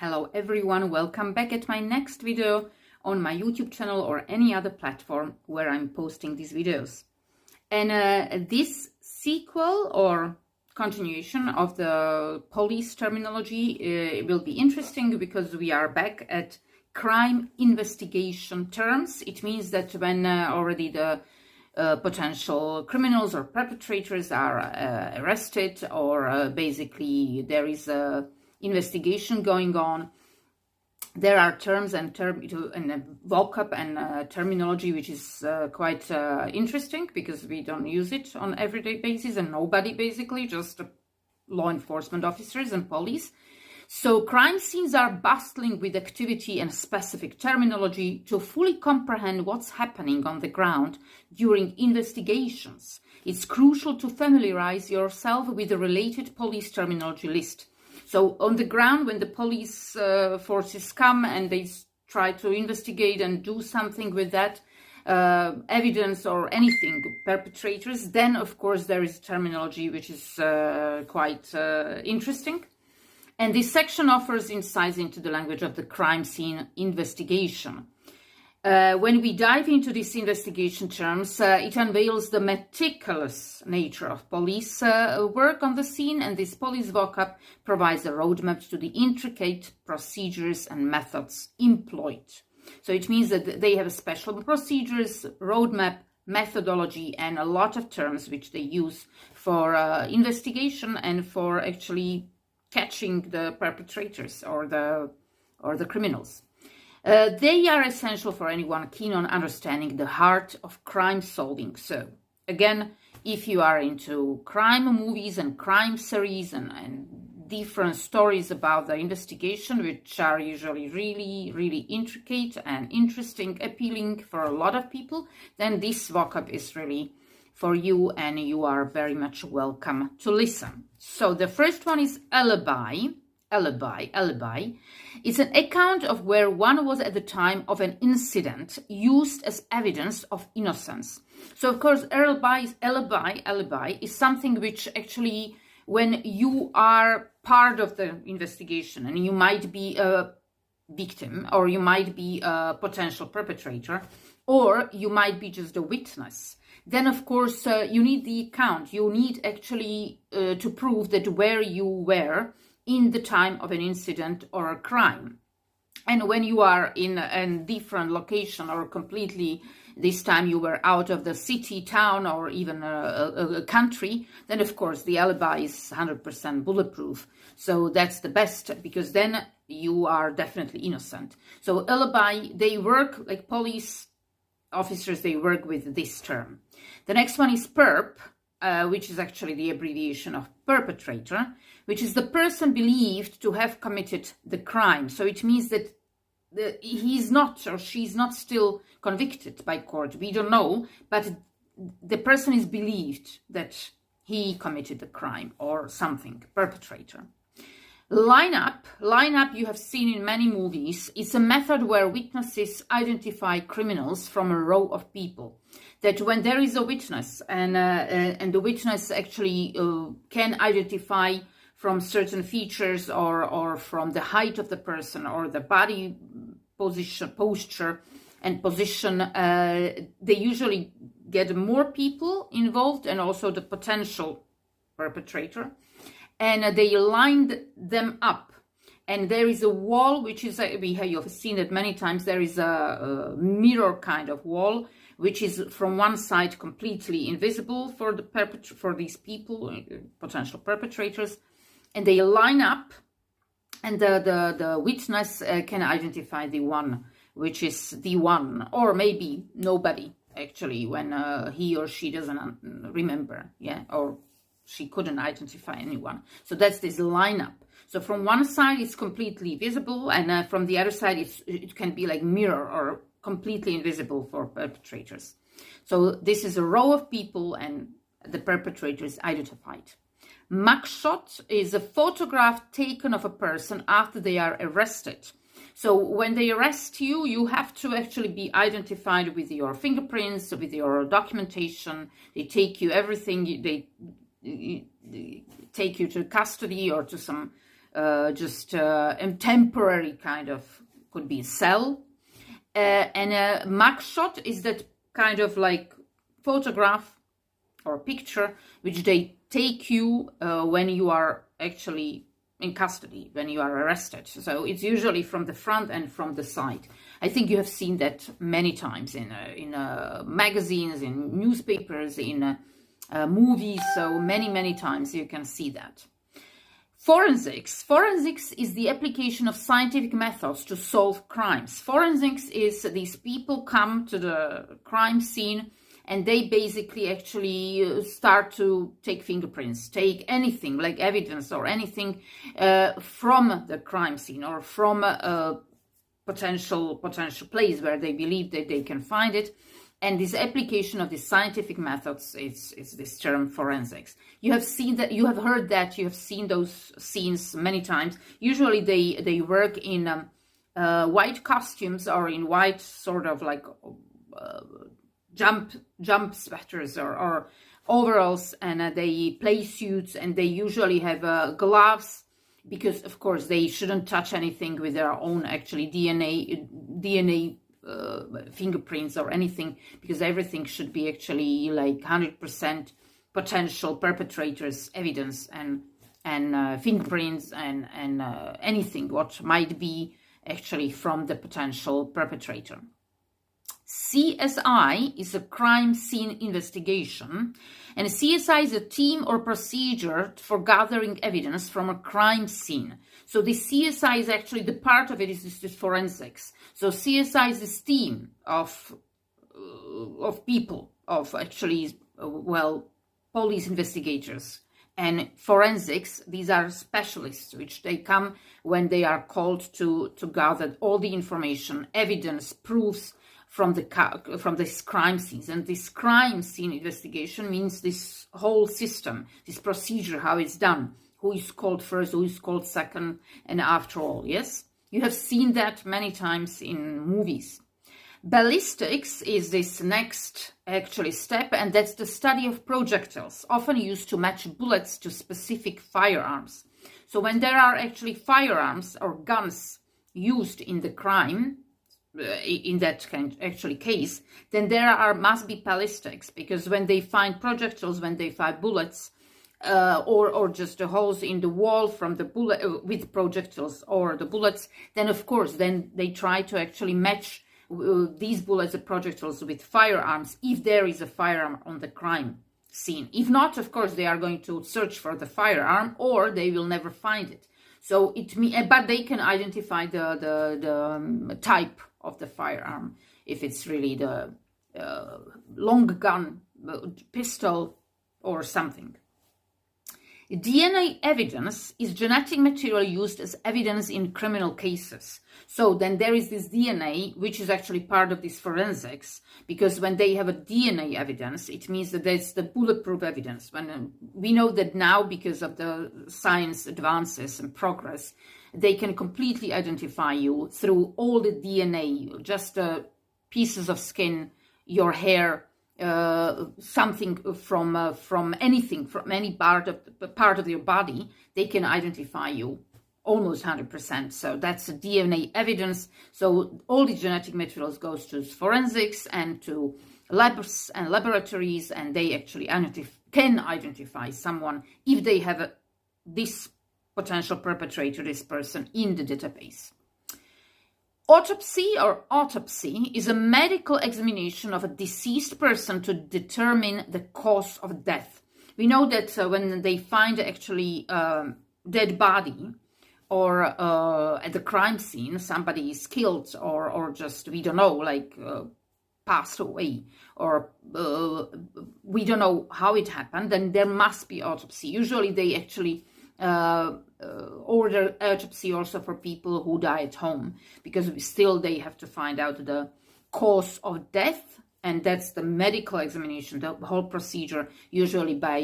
Hello everyone, welcome back at my next video on my YouTube channel or any other platform where I'm posting these videos. And this sequel or continuation of the police terminology will be interesting because we are back at crime investigation terms. It means that when already the potential criminals or perpetrators are arrested, or basically there is a investigation going on, there are terms and vocab and terminology which is quite interesting because we don't use it on everyday basis, and nobody basically, just law enforcement officers and police. So crime scenes are bustling with activity and specific terminology to fully comprehend what's happening on the ground during investigations. It's crucial to familiarize yourself with the related police terminology list. So on the ground, when the police forces come and they try to investigate and do something with that evidence or anything, perpetrators, then of course there is terminology which is quite interesting. And this section offers insights into the language of the crime scene investigation. When we dive into these investigation terms, it unveils the meticulous nature of police work on the scene, and this police vocab provides a roadmap to the intricate procedures and methods employed. So it means that they have special procedures, roadmap, methodology, and a lot of terms which they use for investigation and for actually catching the perpetrators or the criminals. They are essential for anyone keen on understanding the heart of crime solving. So again, if you are into crime movies and crime series and different stories about the investigation, which are usually really intricate and interesting, appealing for a lot of people, then this vocab is really for you, and you are very much welcome to listen. So the first one is alibi. Alibi. It's an account of where one was at the time of an incident, used as evidence of innocence. So of course, alibi is something which actually, when you are part of the investigation and you might be a victim, or you might be a potential perpetrator, or you might be just a witness, then of course you need the account. You need actually to prove that where you were in the time of an incident or a crime. And when you are in a different location, or completely, this time you were out of the city, town, or even a country, then of course the alibi is 100% bulletproof. So that's the best, because then you are definitely innocent. So alibi, they work like police officers, they work with this term. The next one is perp, which is actually the abbreviation of perpetrator, which is the person believed to have committed the crime. So it means that he's not, or she's not still convicted by court. We don't know, but the person is believed that he committed the crime or something, perpetrator. Lineup you have seen in many movies. It's a method where witnesses identify criminals from a row of people. That when there is a witness and the witness actually can identify from certain features or from the height of the person or the body posture and position, they usually get more people involved and also the potential perpetrator. And they lined them up. And there is a wall, which is, you have seen it many times, there is a mirror kind of wall, which is from one side completely invisible for for these people, potential perpetrators. And they line up, and the witness can identify the one, which is the one, or maybe nobody, actually, when he or she doesn't remember, or she couldn't identify anyone. So that's this lineup. So from one side, it's completely visible, and from the other side, it can be like mirror or completely invisible for perpetrators. So this is a row of people, and the perpetrator is identified. Mugshot is a photograph taken of a person after they are arrested. So when they arrest you, you have to actually be identified with your fingerprints, with your documentation. They take you everything. They take you to custody or to some just a temporary kind of, could be cell. And a mugshot is that kind of like photograph or picture which they take you when you are actually in custody, when you are arrested. So it's usually from the front and from the side. I think you have seen that many times in magazines, in newspapers, in movies. So many times you can see that. Forensics. Forensics is the application of scientific methods to solve crimes. Forensics is these people come to the crime scene and they basically actually start to take fingerprints, take anything like evidence or anything from the crime scene or from a potential place where they believe that they can find it. And this application of the scientific methods is this term forensics. You have seen that, you have heard that, you have seen those scenes many times. Usually they work in white costumes or in white sort of like jump sweaters or overalls, and they play suits, and they usually have gloves, because of course they shouldn't touch anything with their own actually DNA fingerprints or anything, because everything should be actually like 100% potential perpetrators evidence and fingerprints and anything what might be actually from the potential perpetrator. CSI is a crime scene investigation, and CSI is a team or procedure for gathering evidence from a crime scene. So the CSI is actually, the part of it is this forensics. So CSI is this team of people, of actually, police investigators. And forensics, these are specialists, which they come when they are called to gather all the information, evidence, proofs, from this crime scene. And this crime scene investigation means this whole system, this procedure, how it's done, who is called first, who is called second, and after all, yes? You have seen that many times in movies. Ballistics is this next actually step, and that's the study of projectiles, often used to match bullets to specific firearms. So when there are actually firearms or guns used in the crime, in that kind actually case, then there must be ballistics, because when they find projectiles, when they find bullets, or just the holes in the wall from the bullet with projectiles or the bullets, then of course then they try to actually match these bullets, the projectiles, with firearms, if there is a firearm on the crime scene. If not, of course they are going to search for the firearm, or they will never find it. So but they can identify the type of the firearm, if it's really the long gun, pistol, or something. DNA evidence is genetic material used as evidence in criminal cases. So then there is this DNA, which is actually part of this forensics, because when they have a DNA evidence, it means that there's the bulletproof evidence. When we know that now, because of the science advances and progress, they can completely identify you through all the DNA, just pieces of skin, your hair, something from anything, from any part of your body. They can identify you almost 100%. So that's DNA evidence. So all the genetic materials goes to forensics and to labs and laboratories, and they actually can identify someone if they have this potential perpetrator, this person, in the database. Autopsy or autopsy is a medical examination of a deceased person to determine the cause of death. We know that when they find actually dead body, or at the crime scene, somebody is killed, or just, we don't know, like passed away, or we don't know how it happened, then there must be autopsy. Usually they actually order autopsy also for people who die at home, because still they have to find out the cause of death, and that's the medical examination, the whole procedure, usually by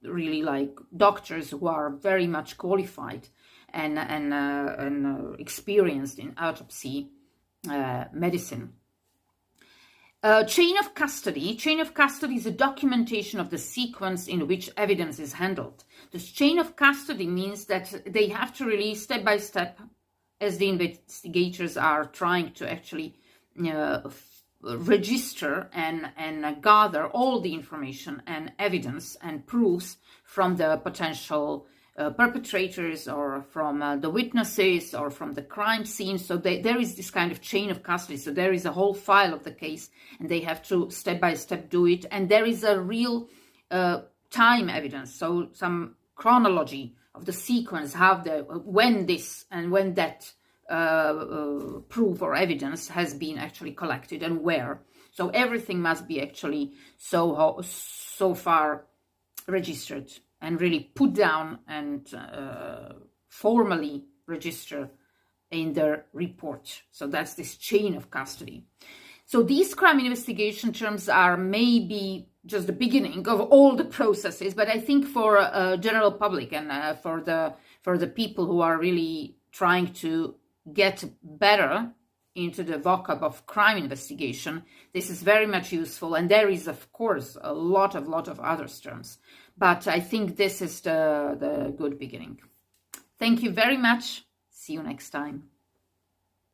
really like doctors who are very much qualified and experienced in autopsy medicine. Chain of custody. Chain of custody is a documentation of the sequence in which evidence is handled. This chain of custody means that they have to release step by step, as the investigators are trying to actually register and gather all the information and evidence and proofs from the potential perpetrators or from the witnesses or from the crime scene. So there is this kind of chain of custody. So there is a whole file of the case and they have to step by step do it. And there is a real time evidence. So some chronology of the sequence, when this and when that proof or evidence has been actually collected and where. So everything must be actually so far registered and really put down and formally register in their report. So that's this chain of custody. So these crime investigation terms are maybe just the beginning of all the processes, but I think for general public and for the people who are really trying to get better into the vocab of crime investigation, this is very much useful. And there is, of course, a lot of other terms. But I think this is the good beginning. Thank you very much. See you next time.